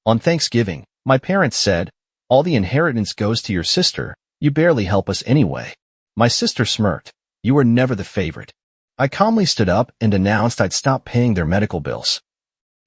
On Thanksgiving, my parents said, "All the inheritance goes to your sister. You barely help us anyway." My sister smirked. "You were never the favorite." I calmly stood up and announced I'd stop paying their medical bills.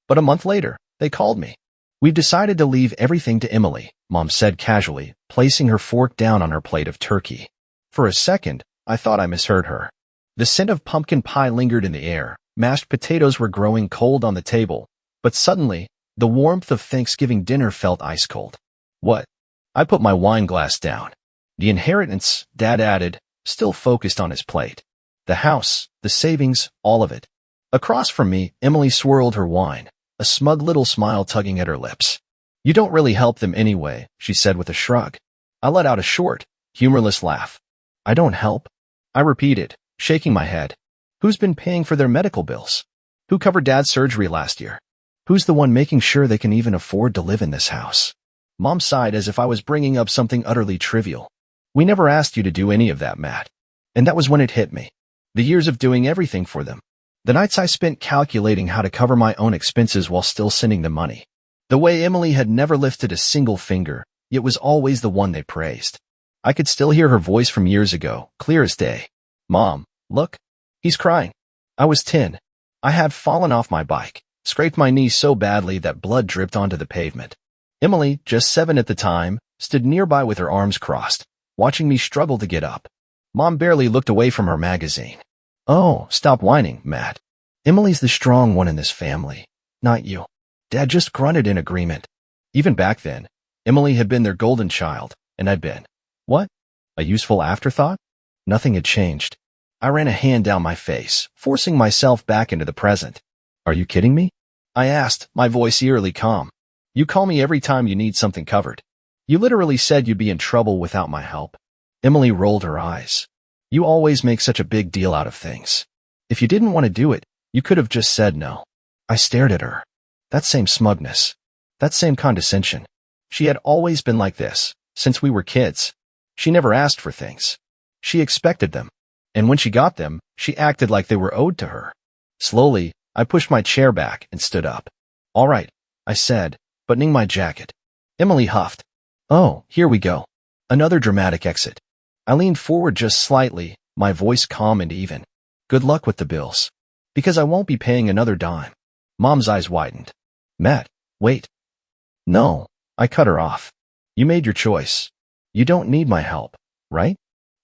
But a month later, they called me. "We've decided to leave everything to Emily," Mom said casually, placing her fork down on her plate of turkey. For a second, I thought I misheard her. The scent of pumpkin pie lingered in the air, mashed potatoes were growing cold on the table, but suddenly, the warmth of Thanksgiving dinner felt ice cold. "What?" I put my wine glass down. "The inheritance," Dad added, still focused on his plate. "The house, the savings, all of it." Across from me, Emily swirled her wine, a smug little smile tugging at her lips. "You don't really help them anyway," she said with a shrug. I let out a short, humorless laugh. "I don't help?" I repeated, shaking my head. "Who's been paying for their medical bills? Who covered Dad's surgery last year? Who's the one making sure they can even afford to live in this house?" Mom sighed as if I was bringing up something utterly trivial. "We never asked you to do any of that, Matt." And that was when it hit me. The years of doing everything for them. The nights I spent calculating how to cover my own expenses while still sending them money. The way Emily had never lifted a single finger, yet was always the one they praised. I could still hear her voice from years ago, clear as day. "Mom, look. He's crying." I was 10. I had fallen off my bike, scraped my knee so badly that blood dripped onto the pavement. Emily, just 7 at the time, stood nearby with her arms crossed, watching me struggle to get up. Mom barely looked away from her magazine. "Oh, stop whining, Matt. Emily's the strong one in this family, not you." Dad just grunted in agreement. Even back then, Emily had been their golden child, and I'd been, what? A useful afterthought? Nothing had changed. I ran a hand down my face, forcing myself back into the present. "Are you kidding me?" I asked, my voice eerily calm. "You call me every time you need something covered. You literally said you'd be in trouble without my help." Emily rolled her eyes. "You always make such a big deal out of things. If you didn't want to do it, you could have just said no." I stared at her. That same smugness. That same condescension. She had always been like this, since we were kids. She never asked for things. She expected them. And when she got them, she acted like they were owed to her. Slowly, I pushed my chair back and stood up. "All right," I said, buttoning my jacket. Emily huffed. "Oh, here we go. Another dramatic exit." I leaned forward just slightly, my voice calm and even. "Good luck with the bills. Because I won't be paying another dime." Mom's eyes widened. "Matt, wait." "No," I cut her off. "You made your choice. You don't need my help, right?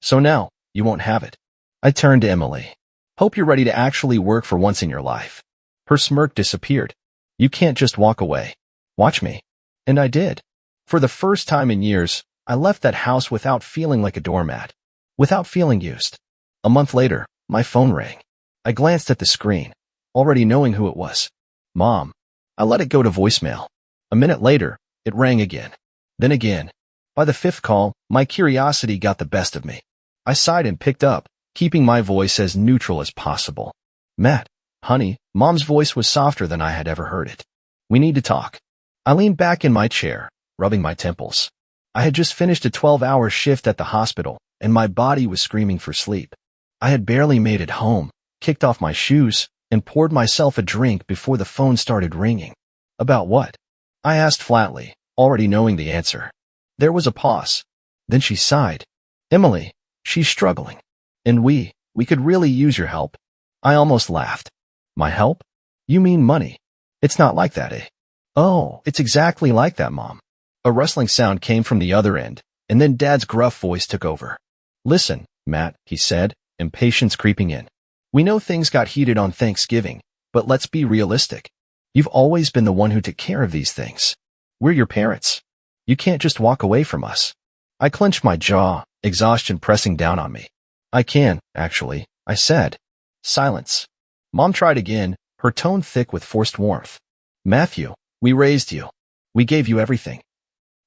So now, you won't have it." I turned to Emily. "Hope you're ready to actually work for once in your life." Her smirk disappeared. "You can't just walk away. Watch me." And I did. For the first time in years, I left that house without feeling like a doormat, without feeling used. A month later, my phone rang. I glanced at the screen, already knowing who it was. Mom. I let it go to voicemail. A minute later, it rang again. Then again. By the 5th call, my curiosity got the best of me. I sighed and picked up, keeping my voice as neutral as possible. "Matt, honey," Mom's voice was softer than I had ever heard it. "We need to talk." I leaned back in my chair, rubbing my temples. I had just finished a 12-hour shift at the hospital, and my body was screaming for sleep. I had barely made it home, kicked off my shoes, and poured myself a drink before the phone started ringing. "About what?" I asked flatly, already knowing the answer. There was a pause. Then she sighed. "Emily, she's struggling. And we could really use your help." I almost laughed. "My help? You mean money? It's not like that, eh?" "Oh, it's exactly like that, Mom." A rustling sound came from the other end, and then Dad's gruff voice took over. "Listen, Matt," he said, impatience creeping in. "We know things got heated on Thanksgiving, but let's be realistic. You've always been the one who took care of these things. We're your parents. You can't just walk away from us." I clenched my jaw, exhaustion pressing down on me. "I can, actually," I said. Silence. Mom tried again, her tone thick with forced warmth. "Matthew, we raised you. We gave you everything."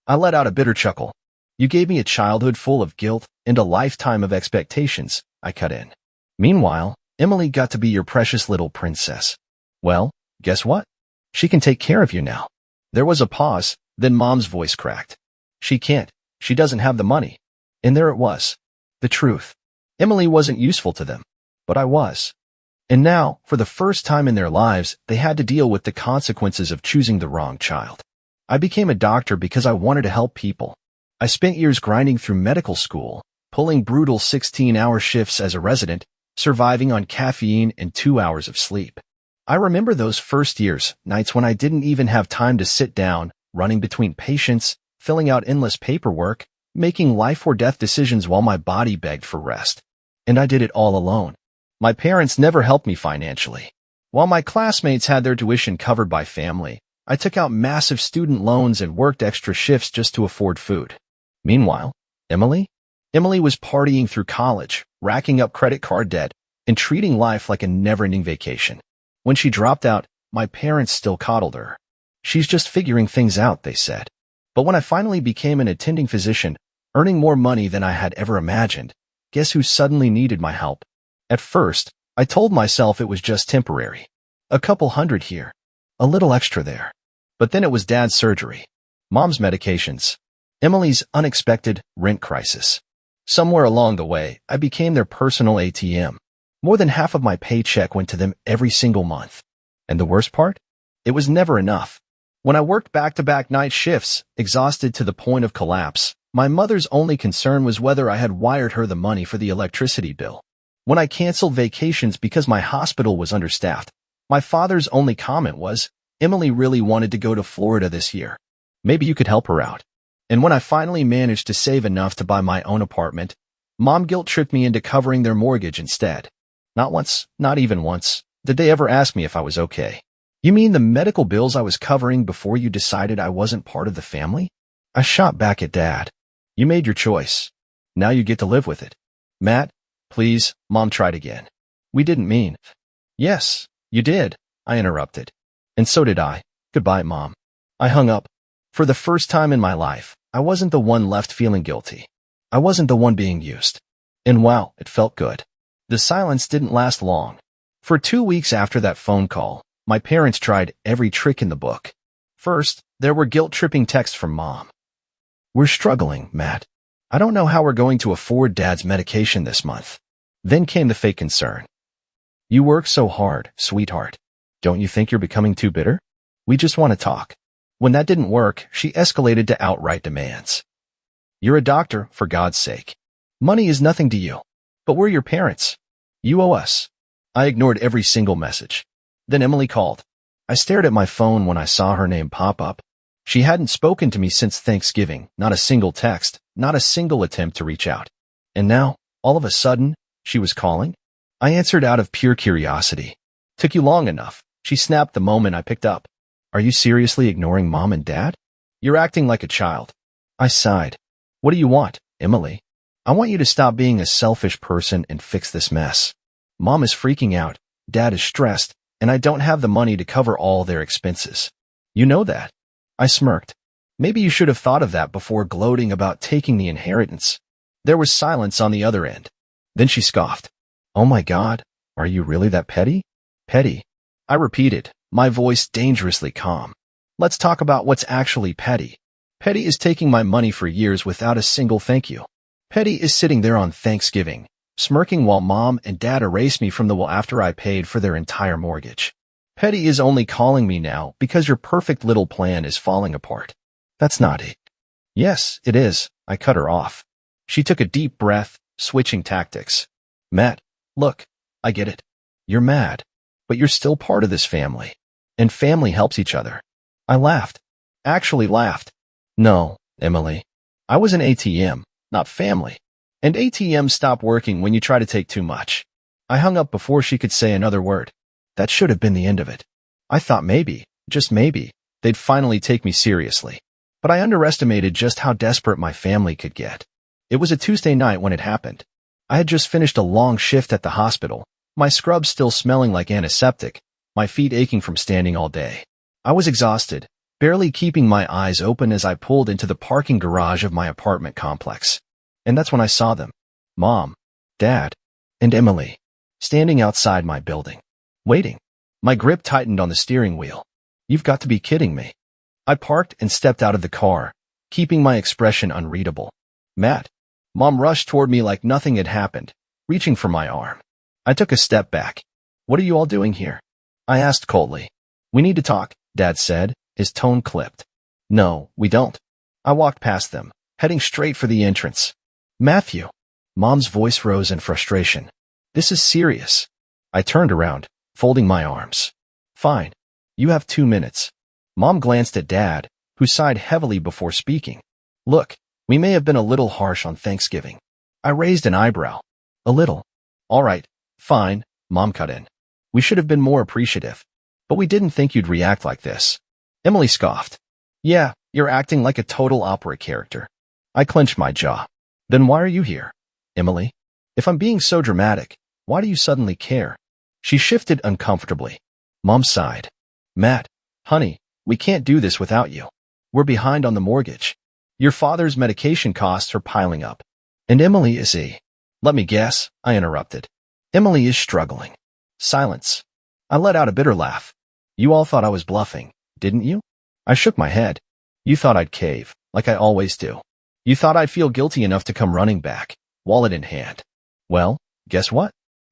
I let out a bitter chuckle. "You gave me a childhood full of guilt and a lifetime of expectations," I cut in. "Meanwhile, Emily got to be your precious little princess. Well, guess what? She can take care of you now." There was a pause, then Mom's voice cracked. "She can't. She doesn't have the money." And there it was. The truth. Emily wasn't useful to them, but I was. And now, for the first time in their lives, they had to deal with the consequences of choosing the wrong child. I became a doctor because I wanted to help people. I spent years grinding through medical school, pulling brutal 16-hour shifts as a resident, surviving on caffeine and 2 hours of sleep. I remember those first years, nights when I didn't even have time to sit down, running between patients, filling out endless paperwork, making life or death decisions while my body begged for rest. And I did it all alone. My parents never helped me financially. While my classmates had their tuition covered by family, I took out massive student loans and worked extra shifts just to afford food. Meanwhile, Emily was partying through college, racking up credit card debt, and treating life like a never-ending vacation. When she dropped out, my parents still coddled her. She's just figuring things out, they said. But when I finally became an attending physician, earning more money than I had ever imagined, guess who suddenly needed my help? At first, I told myself it was just temporary. A couple hundred here, a little extra there. But then it was Dad's surgery, Mom's medications, Emily's unexpected rent crisis. Somewhere along the way, I became their personal ATM. More than half of my paycheck went to them every single month. And the worst part? It was never enough. When I worked back-to-back night shifts, exhausted to the point of collapse, my mother's only concern was whether I had wired her the money for the electricity bill. When I canceled vacations because my hospital was understaffed, my father's only comment was, "Emily really wanted to go to Florida this year. Maybe you could help her out." And when I finally managed to save enough to buy my own apartment, Mom guilt-tripped me into covering their mortgage instead. Not once, not even once, did they ever ask me if I was okay. "You mean the medical bills I was covering before you decided I wasn't part of the family?" I shot back at Dad. "You made your choice. Now you get to live with it." "Matt, please," Mom tried again. "We didn't mean." "Yes, you did," I interrupted. "And so did I. Goodbye, Mom." I hung up. For the first time in my life, I wasn't the one left feeling guilty. I wasn't the one being used. And wow, it felt good. The silence didn't last long. For 2 weeks after that phone call, my parents tried every trick in the book. First, there were guilt-tripping texts from Mom. "We're struggling, Matt. I don't know how we're going to afford Dad's medication this month." Then came the fake concern. "You work so hard, sweetheart. Don't you think you're becoming too bitter? We just want to talk." When that didn't work, she escalated to outright demands. "You're a doctor, for God's sake. Money is nothing to you. But we're your parents. You owe us." I ignored every single message. Then Emily called. I stared at my phone when I saw her name pop up. She hadn't spoken to me since Thanksgiving, not a single text, not a single attempt to reach out. And now, all of a sudden, she was calling? I answered out of pure curiosity. "Took you long enough," she snapped the moment I picked up. "Are you seriously ignoring Mom and Dad? You're acting like a child." I sighed. "What do you want, Emily? I want you to stop being a selfish person and fix this mess. Mom is freaking out, Dad is stressed, and I don't have the money to cover all their expenses. You know that." I smirked. "Maybe you should have thought of that before gloating about taking the inheritance." There was silence on the other end. Then she scoffed. "Oh my God, are you really that petty?" "Petty?" I repeated, my voice dangerously calm. "Let's talk about what's actually petty. Petty is taking my money for years without a single thank you. Petty is sitting there on Thanksgiving, smirking while Mom and Dad erase me from the will after I paid for their entire mortgage. Petty is only calling me now because your perfect little plan is falling apart. That's not it." "Yes, it is," I cut her off. She took a deep breath, switching tactics. "Matt, look, I get it. You're mad, but you're still part of this family. And family helps each other." I laughed. Actually laughed. "No, Emily. I was an ATM, not family. And ATMs stop working when you try to take too much." I hung up before she could say another word. That should have been the end of it. I thought maybe, just maybe, they'd finally take me seriously. But I underestimated just how desperate my family could get. It was a Tuesday night when it happened. I had just finished a long shift at the hospital, my scrubs still smelling like antiseptic, my feet aching from standing all day. I was exhausted, barely keeping my eyes open as I pulled into the parking garage of my apartment complex. And that's when I saw them. Mom, Dad, and Emily, standing outside my building. Waiting. My grip tightened on the steering wheel. "You've got to be kidding me." I parked and stepped out of the car, keeping my expression unreadable. "Matt." Mom rushed toward me like nothing had happened, reaching for my arm. I took a step back. "What are you all doing here?" I asked coldly. "We need to talk," Dad said, his tone clipped. No, we don't. I walked past them, heading straight for the entrance. Matthew. Mom's voice rose in frustration. This is serious. I turned around, folding my arms. Fine. You have 2 minutes. Mom glanced at Dad, who sighed heavily before speaking. Look, we may have been a little harsh on Thanksgiving. I raised an eyebrow. A little. All right, fine, Mom cut in. We should have been more appreciative. But we didn't think you'd react like this. Emily scoffed. Yeah, you're acting like a total opera character. I clenched my jaw. Then why are you here, Emily? If I'm being so dramatic, why do you suddenly care? She shifted uncomfortably. Mom sighed. Matt, honey, we can't do this without you. We're behind on the mortgage. Your father's medication costs are piling up. And Emily is Let me guess, I interrupted. Emily is struggling. Silence. I let out a bitter laugh. You all thought I was bluffing, didn't you? I shook my head. You thought I'd cave, like I always do. You thought I'd feel guilty enough to come running back, wallet in hand. Well, guess what?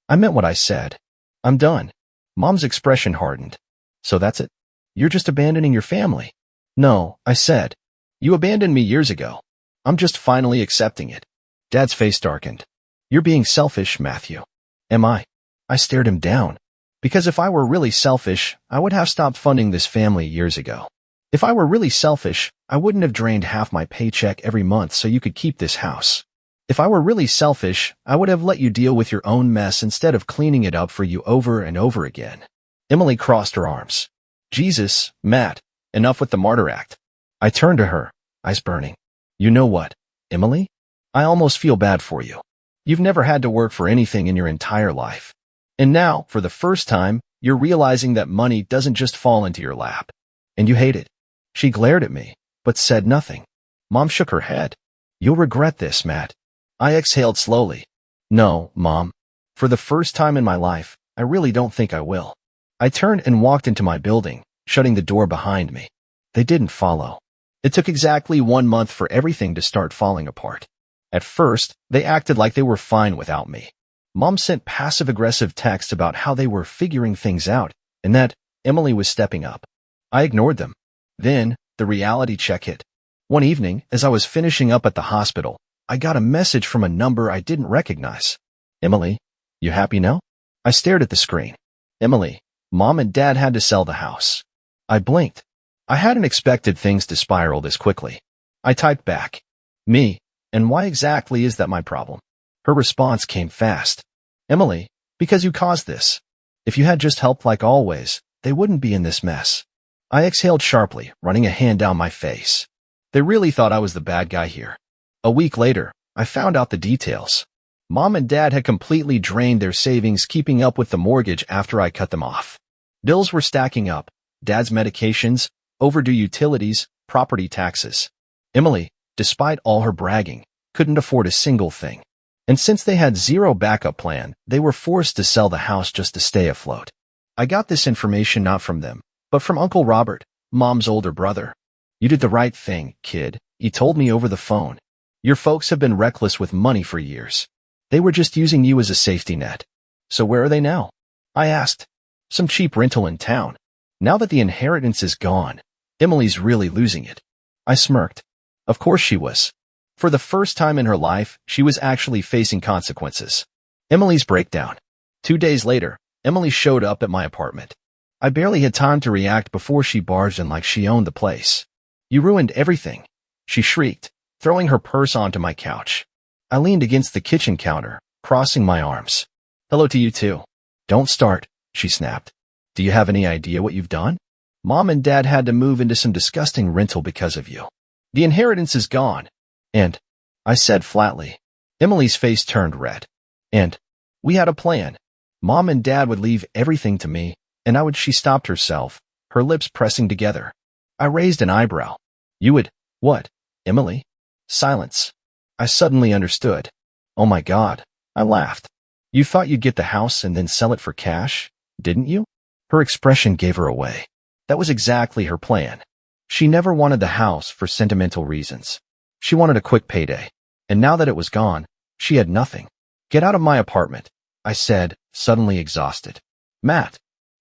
I meant what I said. I'm done. Mom's expression hardened. So that's it? You're just abandoning your family? No, I said. You abandoned me years ago. I'm just finally accepting it. Dad's face darkened. You're being selfish, Matthew. Am I? I stared him down. Because if I were really selfish, I would have stopped funding this family years ago. If I were really selfish, I wouldn't have drained half my paycheck every month so you could keep this house. If I were really selfish, I would have let you deal with your own mess instead of cleaning it up for you over and over again. Emily crossed her arms. Jesus, Matt, enough with the martyr act. I turned to her, eyes burning. You know what, Emily? I almost feel bad for you. You've never had to work for anything in your entire life. And now, for the first time, you're realizing that money doesn't just fall into your lap. And you hate it. She glared at me, but said nothing. Mom shook her head. You'll regret this, Matt. I exhaled slowly. No, Mom. For the first time in my life, I really don't think I will. I turned and walked into my building, shutting the door behind me. They didn't follow. It took exactly 1 month for everything to start falling apart. At first, they acted like they were fine without me. Mom sent passive-aggressive texts about how they were figuring things out and that Emily was stepping up. I ignored them. Then, the reality check hit. One evening, as I was finishing up at the hospital, I got a message from a number I didn't recognize. Emily, you happy now? I stared at the screen. Emily, Mom and Dad had to sell the house. I blinked. I hadn't expected things to spiral this quickly. I typed back. Me, and why exactly is that my problem? Her response came fast. Emily, because you caused this. If you had just helped like always, they wouldn't be in this mess. I exhaled sharply, running a hand down my face. They really thought I was the bad guy here. A week later, I found out the details. Mom and Dad had completely drained their savings keeping up with the mortgage after I cut them off. Bills were stacking up. Dad's medications, overdue utilities, property taxes. Emily, despite all her bragging, couldn't afford a single thing. And since they had zero backup plan, they were forced to sell the house just to stay afloat. I got this information not from them, but from Uncle Robert, Mom's older brother. You did the right thing, kid, he told me over the phone. Your folks have been reckless with money for years. They were just using you as a safety net. So where are they now? I asked. Some cheap rental in town. Now that the inheritance is gone, Emily's really losing it. I smirked. Of course she was. For the first time in her life, she was actually facing consequences. Emily's breakdown. 2 days later, Emily showed up at my apartment. I barely had time to react before she barged in like she owned the place. You ruined everything, she shrieked, throwing her purse onto my couch. I leaned against the kitchen counter, crossing my arms. Hello to you too. Don't start, she snapped. Do you have any idea what you've done? Mom and Dad had to move into some disgusting rental because of you. The inheritance is gone. And, I said flatly. Emily's face turned red. And, we had a plan. Mom and Dad would leave everything to me, and she stopped herself, her lips pressing together. I raised an eyebrow. You would, what, Emily? Silence. I suddenly understood. Oh my God, I laughed. You thought you'd get the house and then sell it for cash, didn't you? Her expression gave her away. That was exactly her plan. She never wanted the house for sentimental reasons. She wanted a quick payday. And now that it was gone, she had nothing. Get out of my apartment, I said, suddenly exhausted. Matt.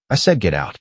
I said get out.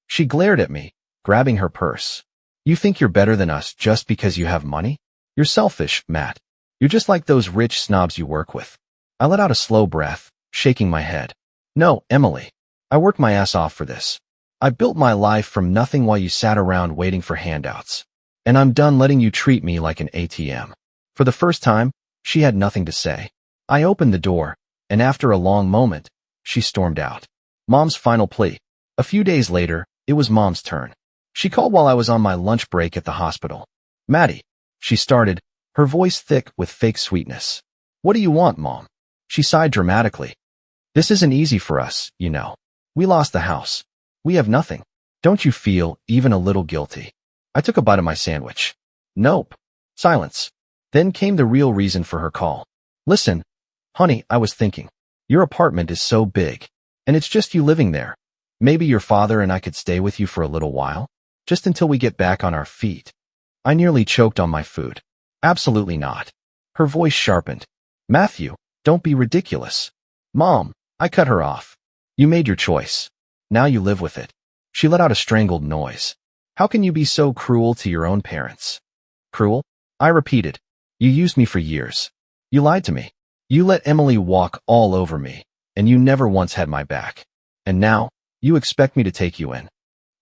She glared at me, grabbing her purse. You think you're better than us just because you have money? You're selfish, Matt. You're just like those rich snobs you work with. I let out a slow breath, shaking my head. No, Emily. I worked my ass off for this. I built my life from nothing while you sat around waiting for handouts. And I'm done letting you treat me like an ATM. For the first time, she had nothing to say. I opened the door, and after a long moment, she stormed out. Mom's final plea. A few days later, it was Mom's turn. She called while I was on my lunch break at the hospital. Maddie, she started, her voice thick with fake sweetness. What do you want, Mom? She sighed dramatically. This isn't easy for us, you know. We lost the house. We have nothing. Don't you feel even a little guilty? I took a bite of my sandwich. Nope. Silence. Then came the real reason for her call. Listen, honey, I was thinking. Your apartment is so big, and it's just you living there. Maybe your father and I could stay with you for a little while, just until we get back on our feet. I nearly choked on my food. Absolutely not. Her voice sharpened. Matthew, don't be ridiculous. Mom, I cut her off. You made your choice. Now you live with it. She let out a strangled noise. How can you be so cruel to your own parents? Cruel? I repeated. You used me for years. You lied to me. You let Emily walk all over me, and you never once had my back. And now, you expect me to take you in.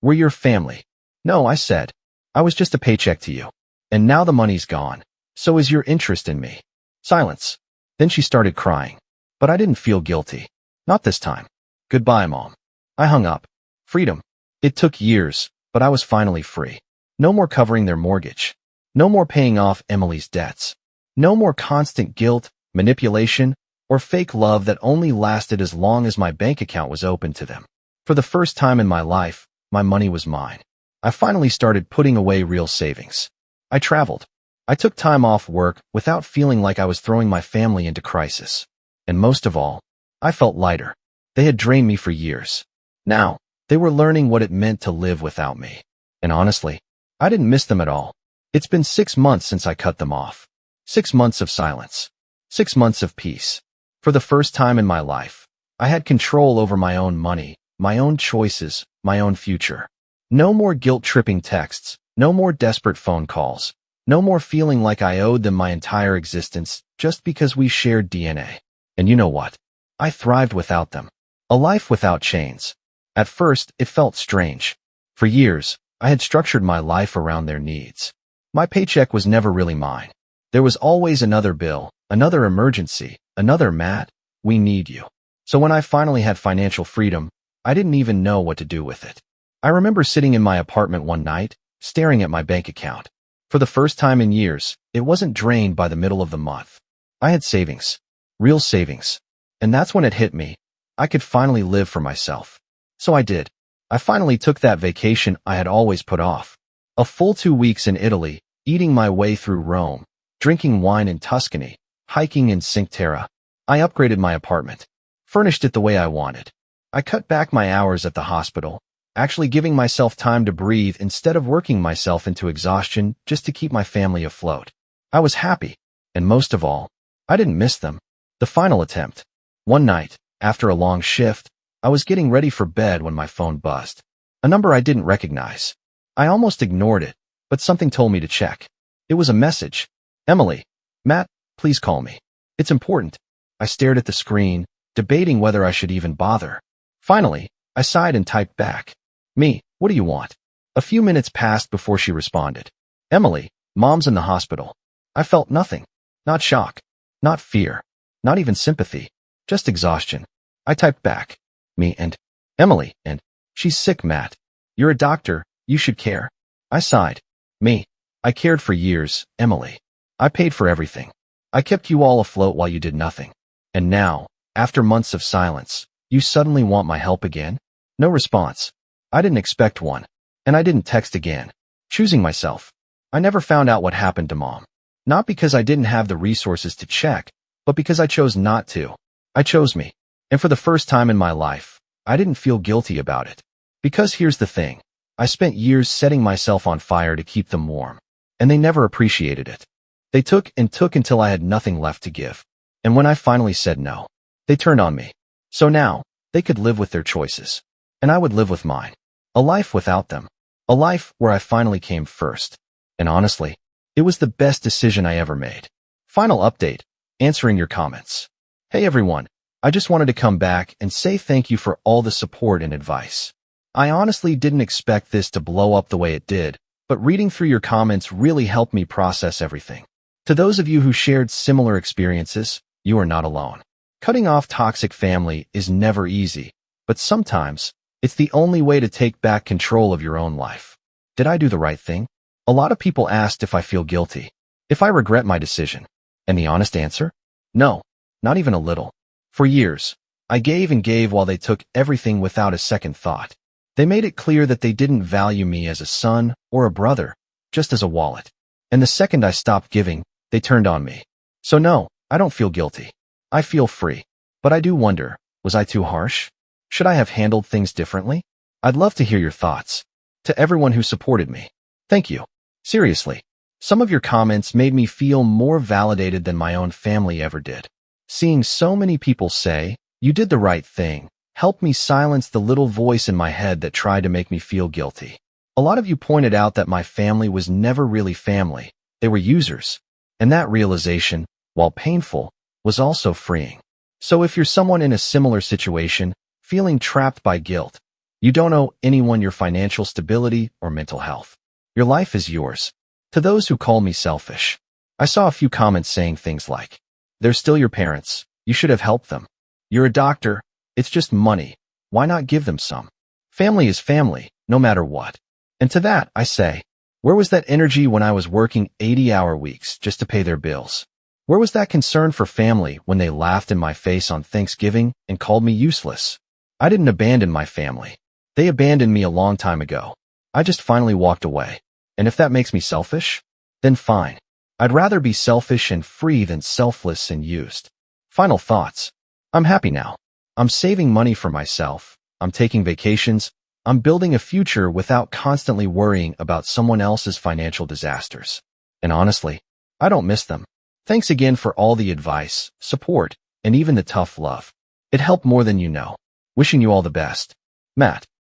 We're your family. No, I said. I was just a paycheck to you. And now the money's gone. So is your interest in me. Silence. Then she started crying. But I didn't feel guilty. Not this time. Goodbye, Mom. I hung up. Freedom. It took years, but I was finally free. No more covering their mortgage. No more paying off Emily's debts. No more constant guilt, manipulation, or fake love that only lasted as long as my bank account was open to them. For the first time in my life, my money was mine. I finally started putting away real savings. I traveled. I took time off work without feeling like I was throwing my family into crisis. And most of all, I felt lighter. They had drained me for years. Now, they were learning what it meant to live without me. And honestly, I didn't miss them at all. It's been 6 months since I cut them off. 6 months of silence. 6 months of peace. For the first time in my life, I had control over my own money, my own choices, my own future. No more guilt-tripping texts, no more desperate phone calls, no more feeling like I owed them my entire existence just because we shared DNA. And you know what? I thrived without them. A life without chains. At first, it felt strange. For years, I had structured my life around their needs. My paycheck was never really mine. There was always another bill, another emergency, another Matt, we need you. So when I finally had financial freedom, I didn't even know what to do with it. I remember sitting in my apartment one night, staring at my bank account. For the first time in years, it wasn't drained by the middle of the month. I had savings. Real savings. And that's when it hit me. I could finally live for myself. So I did. I finally took that vacation I had always put off. A full 2 weeks in Italy, eating my way through Rome, drinking wine in Tuscany, hiking in Cinque Terre. I upgraded my apartment. Furnished it the way I wanted. I cut back my hours at the hospital, actually giving myself time to breathe instead of working myself into exhaustion just to keep my family afloat. I was happy. And most of all, I didn't miss them. The final attempt. One night, after a long shift, I was getting ready for bed when my phone buzzed. A number I didn't recognize. I almost ignored it, but something told me to check. It was a message. Emily. Matt, please call me. It's important. I stared at the screen, debating whether I should even bother. Finally, I sighed and typed back. Me, what do you want? A few minutes passed before she responded. Emily, Mom's in the hospital. I felt nothing. Not shock. Not fear. Not even sympathy. Just exhaustion. I typed back. Me and Emily and she's sick, Matt. You're a doctor. You should care. I sighed. Me. I cared for years, Emily. I paid for everything. I kept you all afloat while you did nothing. And now, after months of silence, you suddenly want my help again? No response. I didn't expect one. And I didn't text again. Choosing myself. I never found out what happened to Mom. Not because I didn't have the resources to check, but because I chose not to. I chose me. And for the first time in my life, I didn't feel guilty about it. Because here's the thing. I spent years setting myself on fire to keep them warm. And they never appreciated it. They took and took until I had nothing left to give. And when I finally said no, they turned on me. So now, they could live with their choices. And I would live with mine. A life without them. A life where I finally came first. And honestly, it was the best decision I ever made. Final update, answering your comments. Hey everyone, I just wanted to come back and say thank you for all the support and advice. I honestly didn't expect this to blow up the way it did, but reading through your comments really helped me process everything. To those of you who shared similar experiences, you are not alone. Cutting off toxic family is never easy, but sometimes it's the only way to take back control of your own life. Did I do the right thing? A lot of people asked if I feel guilty, if I regret my decision. And the honest answer? No, not even a little. For years, I gave and gave while they took everything without a second thought. They made it clear that they didn't value me as a son or a brother, just as a wallet. And the second I stopped giving, they turned on me. So no, I don't feel guilty. I feel free. But I do wonder, was I too harsh? Should I have handled things differently? I'd love to hear your thoughts. To everyone who supported me, thank you. Seriously, some of your comments made me feel more validated than my own family ever did. Seeing so many people say, "You did the right thing," helped me silence the little voice in my head that tried to make me feel guilty. A lot of you pointed out that my family was never really family. They were users. And that realization, while painful, was also freeing. So if you're someone in a similar situation, feeling trapped by guilt, you don't owe anyone your financial stability or mental health. Your life is yours. To those who call me selfish, I saw a few comments saying things like, "They're still your parents. You should have helped them. You're a doctor. It's just money. Why not give them some?" Family is family, no matter what. And to that, I say, where was that energy when I was working 80-hour weeks just to pay their bills? Where was that concern for family when they laughed in my face on Thanksgiving and called me useless? I didn't abandon my family. They abandoned me a long time ago. I just finally walked away. And if that makes me selfish, then fine. I'd rather be selfish and free than selfless and used. Final thoughts. I'm happy now. I'm saving money for myself. I'm taking vacations. I'm building a future without constantly worrying about someone else's financial disasters. And honestly, I don't miss them. Thanks again for all the advice, support, and even the tough love. It helped more than you know. Wishing you all the best. Matt.